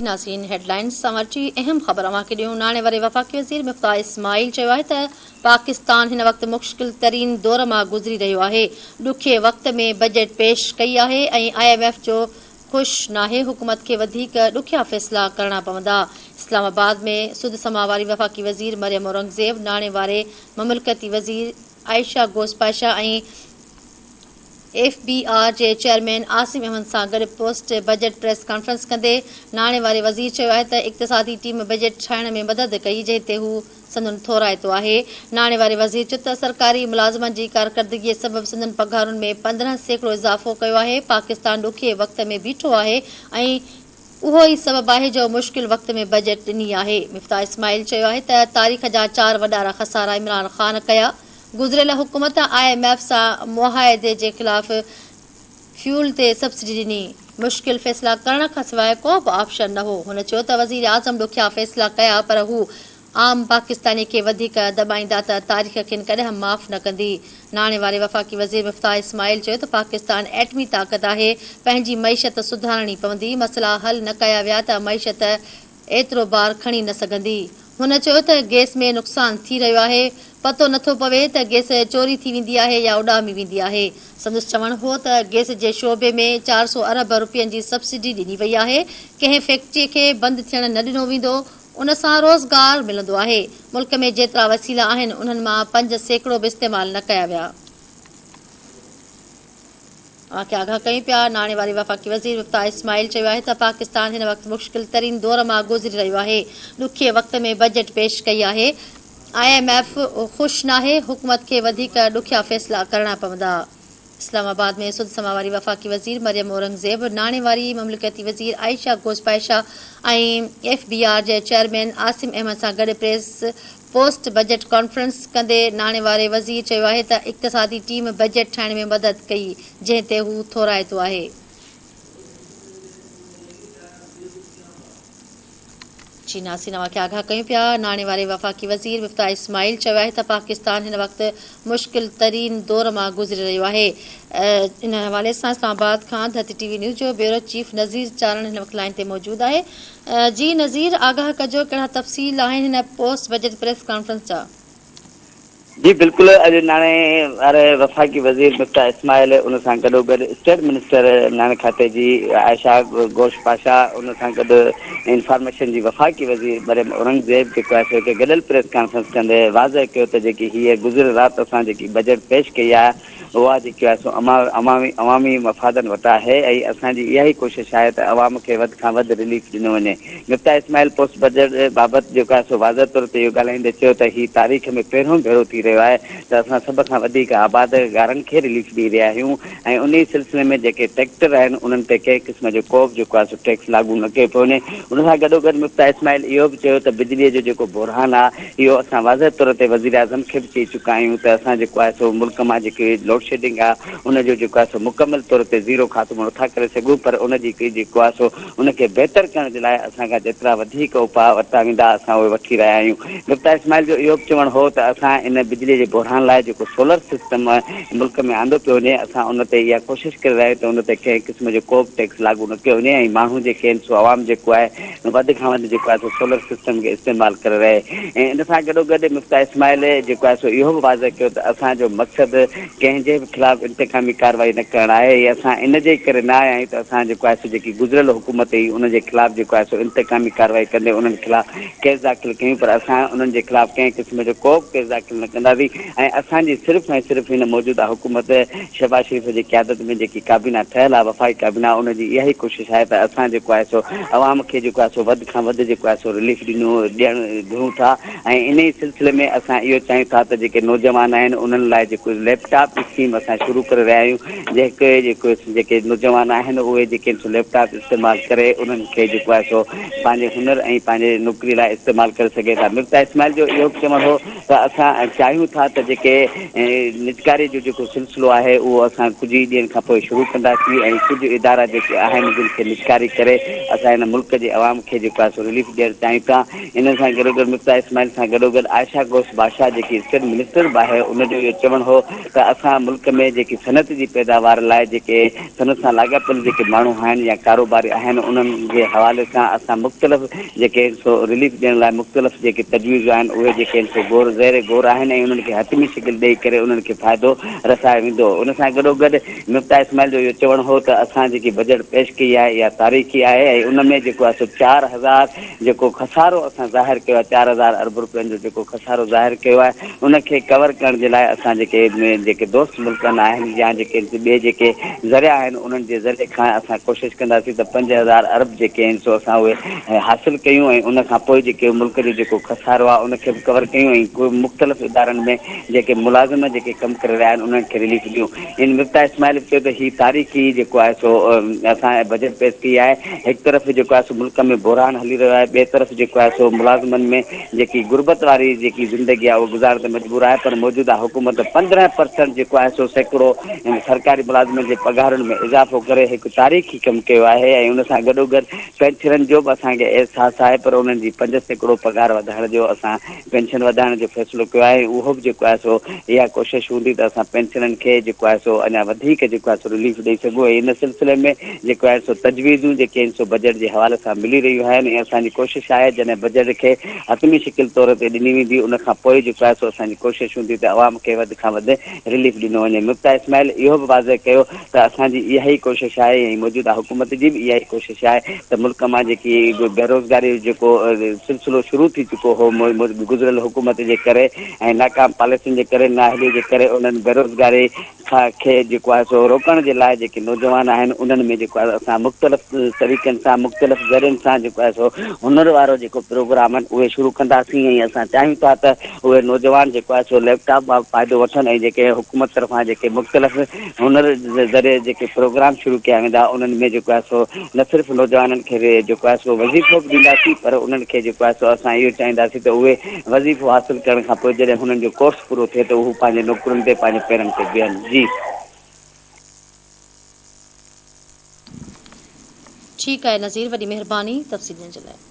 नाज़रीन हेडलाइंस सां अहम ख़बर अव्हांखे ॾियूं। नाणे वारे वफ़ाक़ी वज़ीर मिफ्ताह इस्माइल चयो आहे त पाकिस्तान हिन वक़्तु मुश्किल तरीन दौर मां गुज़री रहियो आहे। ॾुखिये वक़्त में बजट पेश कई आहे ऐं IMF जो ख़ुशि नाहे हुकूमत खे वधीक ॾुखिया फ़ैसिला करणा पवंदा। इस्लामाबाद में सुद समा वारी वफ़ाक़ी वज़ीर मरियम औरंगज़ेब, नाणे वारे ममुलकती वज़ीर आयशा गोस्पाशा ऐं FBR जे चेयरमैन आसिम अहमद सां गॾु पोस्ट बजट प्रेस कॉन्फ्रेंस कंदे नाणे वारे वज़ीर चयो आहे त इक़्तिसादी टीम बजट ठाहिण में मदद कई, जंहिं ते हू संदन थोराइतो आहे। नाणे वारे वज़ीर चयो त सरकारी मुलाज़िमनि जी कारकर्दगीअ सबबि संदन पघारुनि में 15% इज़ाफ़ो कयो आहे। पाकिस्तान ॾुखिये वक़्त में बीठो आहे ऐं उहो ई सबबु आहे जो मुश्किल वक़्त में बजट ॾिनी आहे। मिफ्ताह इस्माइल चयो आहे त तारीख़ जा 4 वॾा खसारा इमरान ख़ान कया। गुज़िरियल हुकूमत IMF सां मुआहिदे जे ख़िलाफ़ फ्यूल ते सब्सिडी ॾिनी। मुश्किल फ़ैसिला करण खां सवाइ को बि ऑप्शन न हो। हुन चयो त वज़ीर आज़म ॾुखिया फ़ैसिला कया, पर हू आम पाकिस्तानी खे वधीक दॿाईंदा त तारीख़ खेनि कॾहिं माफ़ न कंदी। नाणे वारे वफ़ाक़ी वज़ीर मिफ्ताह इस्माइल चयो त पाकिस्तान एटमी ताक़त आहे, पंहिंजी मईशत सुधारणी पवंदी। मसइला हल न कया विया त मईशत एतिरो बार खणी न सघंदी। हुन चयो त गैस में नुक़सान थी रहियो आहे, पतो नथो पवे त गैस चोरी थी वेंदी आहे या उॾामी वेंदी आहे। संदसि चवणु हो त गैस जे शोबे में 400 अरब रुपयनि जी सब्सिडी ॾिनी वई आहे। कंहिं फैक्ट्रीअ खे बंदि थियण न ॾिनो वेंदो, उन सां रोज़गार मिलंदो आहे। मुल्क में जेतिरा वसीला आहिनि उन्हनि मां 5% बि इस्तेमालु न कया विया। आगाह कयूं पिया। नाणे वारे वफ़ाक़ी वज़ीर मिफ्ताह इस्माइल चयो आहे त पाकिस्तान हिन वक़्तु मुश्किल तरीन दौर मां गुज़री रहियो आहे। ॾुखिये वक़्त में बजट पेश कई आहे। IMF ख़ुशि नाहे, हुकूमत खे वधीक ॾुखिया फ़ैसिला करणा पवंदा। इस्लामाबाद में सुद समा वारी वफ़ाक़ी वज़ीर मरियम औरंगज़ेब, नाणे वारी ममलिकती वज़ीर आयशा गोस्पाशा ऐं FBR जे चेयरमैन आसिम अहमद सां गॾु पोस्ट बजट कॉन्फ्रेंस कंदे नाणे वारे वज़ीर चयो आहे त इक़्तिसादी टीम बजट ठाहिण में मदद कई, जंहिं ते हू थोराइतो आहे। आगाह कयूं पिया। नाणे वारे वफ़ाक़ी वज़ीर मिफ्ताह इस्माइल चयो आहे त पाकिस्तान हिन वक़्तु मुश्किल तरीन दौर मां गुज़री रहियो आहे। इन हवाले सां इस्लामाबाद खां धरती TV न्यूज़ जो ब्यूरो चीफ नज़ीर चारण हिन वक़्तु लाइन ते मौजूदु आहे। जी नज़ीर, आगाह कजो कहिड़ा तफ़सील आहिनि हिन पोस्ट बजट प्रेस कॉन्फ्रेंस जा? जी बिल्कुल, अॼु नाणे वारे वफ़ाक़ी वज़ीर मिफ्ताह इस्माइल, उन सां गॾोगॾु स्टेट मिनिस्टर नाणे खाते जी आयशा गोस्पाशा, उन सां गॾु इंफॉर्मेशन जी वफ़ाक़ी वज़ीर मरियम औरंगज़ेब जेको आहे सो गॾियल प्रेस कॉन्फ्रेंस कंदे वाज़ह कयो त जेकी हीअ गुज़िरियल राति असां जेकी बजट पेश कई आहे उहा जेकी आहे सो अवामी मफ़ादनि वटि आहे ऐं असांजी इहा ई कोशिशि आहे त अवाम खे वधि खां वधि रिलीफ ॾिनो वञे। मिफ्ताह इस्माइल पोस्ट बजट बाबति जेको आहे सो वाज़ह तौर ते इहो ॻाल्हाईंदे चयो त हीअ तारीख़ में पहिरियों भेरो थी रहियो आहे त असां सभ खां वधीक आबादगारनि खे रिलीफ ॾेई रहिया आहियूं ऐं उन सिलसिले में जेके ट्रैक्टर आहिनि उन्हनि ते कंहिं क़िस्म जो को बि जेको आहे सो टैक्स लागू न कयो पियो वञे। उन सां गॾोगॾु मिफ्ताह इस्माइल इहो बि चयो त बिजलीअ जो जेको बुरहान आहे इहो असां वाज़ह तौर ते वज़ीर आज़म खे बि चई चुका आहियूं त असां जेको आहे सो मुल्क मां जेके लोड शेडिंग आहे उनजो जेको आहे सो मुकमल तौर ते ज़ीरो ख़ात्मो नथा करे सघूं, पर उनजी जेको आहे सो उनखे बहितर करण जे लाइ असांखां जेतिरा वधीक उपाउ वरिता वेंदा असां उहे वठी रहिया आहियूं। मिफ्ताह इस्माइल जो इहो बि चवणु हो त असां इन बिजलीअ जे बुरहान लाइ जेको सोलर सिस्टम मुल्क में आंदो पियो वञे, असां उन ते इहा कोशिशि करे रहिया आहियूं त उन ते कंहिं क़िस्म जो को बि टैक्स लागू न कयो वञे ऐं माण्हू जेके आहिनि सो आवाम जेको आहे वधि खां वधि जेको आहे सो सोलर सिस्टम खे इस्तेमालु करे रहे। ऐं इन सां गॾोगॾु मिफ्ताह इस्माइल जेको आहे सो इहो बि वाज़ह कयो त असांजो मक़सदु कंहिंजे बि ख़िलाफ़ु इंतिकामी कार्रवाई न करणु आहे ऐं असां इन जे करे न आया आहियूं त असां जेको आहे सो जेकी गुज़िरियल हुकूमत हुई उनजे ख़िलाफ़ु जेको आहे सो इंतिकामी कार्रवाई कंदे उन्हनि ख़िलाफ़ु केस दाख़िल कयूं, पर असां उन्हनि जे ख़िलाफ़ु कंहिं क़िस्म जो को बि केस दाख़िल न कंदासीं ऐं असांजी सिर्फ़ु ऐं सिर्फ़ु हिन मौजूदा हुकूमत शहबाज़ शरीफ़ जी क़यादत में जेकी काबीना ठहियल आहे वफ़ाक़ी काबीना, उनजी इहा ई कोशिशि आहे त असां जेको आहे सो अवाम खे जेको आहे सो वधि खां वधि जेको आहे सो रिलीफ ॾियूं था ऐं इन ई सिलसिले में असां इहो चाहियूं था त जेके नौजवान आहिनि उन्हनि लाइ जेको लैपटॉप स्कीम असां शुरू करे रहिया आहियूं। जेके नौजवान आहिनि उहे जेके लैपटॉप इस्तेमालु करे उन्हनि खे जेको आहे सो पंहिंजे हुनर ऐं पंहिंजे नौकिरी लाइ इस्तेमालु करे सघे था। मिफ्ताह इस्माइल जो इहो बि चवणु हो त असां चाहियूं चाहियूं था त जेके निजकारी जो जेको सिलसिलो आहे उहो असां कुझु ई ॾींहंनि खां पोइ शुरू कंदासीं ऐं कुझु इदारा जेके आहिनि जिन खे निजकारी करे असां हिन मुल्क जे अवाम खे जेको आहे सो रिलीफ ॾियणु चाहियूं था। इन सां गॾोगॾु मुफ्ता इस्माइल सां गॾोगॾु आयशा घोष बादशाह जेकी स्टेट मिनिस्टर बि आहे उनजो इहो चवणु हो त असां मुल्क में जेकी सनत जी पैदावार लाइ जेके सनत सां लाॻापियल जेके माण्हू आहिनि या कारोबारी आहिनि उन्हनि जे हवाले सां असां मुख़्तलिफ़ जेके सो रिलीफ ॾियण लाइ मुख़्तलिफ़ जेके तजवीज़ आहिनि उहे जेके सो ज़ेर आहिनि ऐं उन्हनि खे हथमी शिकिल ॾेई करे उन्हनि खे फ़ाइदो रसाए वेंदो। उन सां गॾोगॾु मुफ्ता इस्माइल जो इहो चवणु हो त असां जेकी बजट पेश कई आहे इहा तारीख़ी आहे ऐं उन में जेको आहे सो 4000 जेको खसारो असां ज़ाहिर कयो आहे 4000 अरब रुपयनि जो जेको खसारो ज़ाहिर कयो आहे उनखे कवर करण जे लाइ असां जेके दोस्त मुल्कनि आहिनि या जेके ॿिए जेके ज़रिया आहिनि उन्हनि जे ज़रिए खां असां कोशिशि कंदासीं त 5000 अरब जेके आहिनि सो असां उहे हासिलु कयूं ऐं उन खां पोइ जेके मुल्क जो जेको खसारो आहे उनखे बि कवर कयूं ऐं कोई मुख़्तलिफ़ इदारनि में जेके मुलाज़िम जेके कमु करे रहिया आहिनि उन्हनि खे रिलीफ ॾियूं। इन मुफ्ता इस्माइल चयो त हीअ तारीख़ी जेको आहे सो असां बजट पेश कई आहे। हिकु तरफ़ जेको आहे सो मुल्क में बुरहान हली रहियो आहे, ॿिए तरफ़ जेको आहे सो मुलाज़िमनि में जेकी गुरबत वारी जेकी ज़िंदगी आहे उहा गुज़ारण ते मजबूर आहे, पर मौजूदा हुकूमत 15% जेको आहे सो सैकड़ो सरकारी मुलाज़िमनि जे पघारुनि में इज़ाफ़ो करे हिकु तारीख़ी कमु कयो आहे ऐं उन सां गॾोगॾु पेंशननि जो बि असांखे अहसासु आहे, पर उन्हनि जी 5% पघार वधाइण जो असां पेंशन वधाइण जो फ़ैसिलो कयो आहे। उहो बि जेको आहे सो इहा कोशिशि हूंदी त असां पेंशननि खे जेको आहे सो अञा वधीक जेको आहे सो रिलीफ ॾेई सघूं ऐं इन सिलसिले में जेको आहे सो तजवीज़ूं जेके आहिनि सो बजट जे हवाले सां मिली रहियूं आहिनि ऐं असांजी कोशिशि आहे जॾहिं बजट खे हतमी शिकिल तौर ते ॾिनी वेंदी उन खां पोइ जेको आहे सो असांजी कोशिशि हूंदी त अवाम खे वधि खां वधि रिलीफ ॾिनो वञे। मुफ्ता इस्माइल इहो बि वाज़े कयो त असांजी इहा ई कोशिशि आहे ऐं मौजूदा हुकूमत जी बि इहा ई कोशिशि आहे त मुल्क मां जेकी बेरोज़गारी जेको सिलसिलो शुरू थी चुको हो गुज़िरियल हुकूमत जे करे ऐं नाकाम पॉलिसियुनि जे करे नाअहली जे करे उन्हनि बेरोज़गारी खे जेको आहे सो रोकण जे लाइ जेके नौजवान आहिनि उन्हनि में जेको आहे असां मुख़्तलिफ़ तरीक़नि सां मुख़्तलिफ़ ज़रियनि सां जेको आहे सो हुनर वारो जेको प्रोग्राम आहिनि उहे शुरू कंदासीं ऐं असां चाहियूं था त उहे नौजवान जेको आहे सो लैपटॉप मां फ़ाइदो वठनि ऐं जेके हुकूमत तरफ़ां जेके मुख़्तलिफ़ हुनर जे ज़रिए जेके प्रोग्राम शुरू कया वेंदा उन्हनि में जेको आहे सो न सिर्फ़ु नौजवाननि खे जेको आहे सो वज़ीफ़ो बि ॾींदासीं, पर उन्हनि खे जेको आहे सो असां इहो चाहींदासीं त उहे वज़ीफ़ो हासिलु करण खां पोइ जॾहिं हुननि जो कोर्स पूरो थिए त हू पंहिंजे नौकरियुनि ते पंहिंजे पेरनि ते बीहनि। जी ठीकु आहे नज़ीर, वॾी महिरबानी तफ़सीलनि जे लाइ।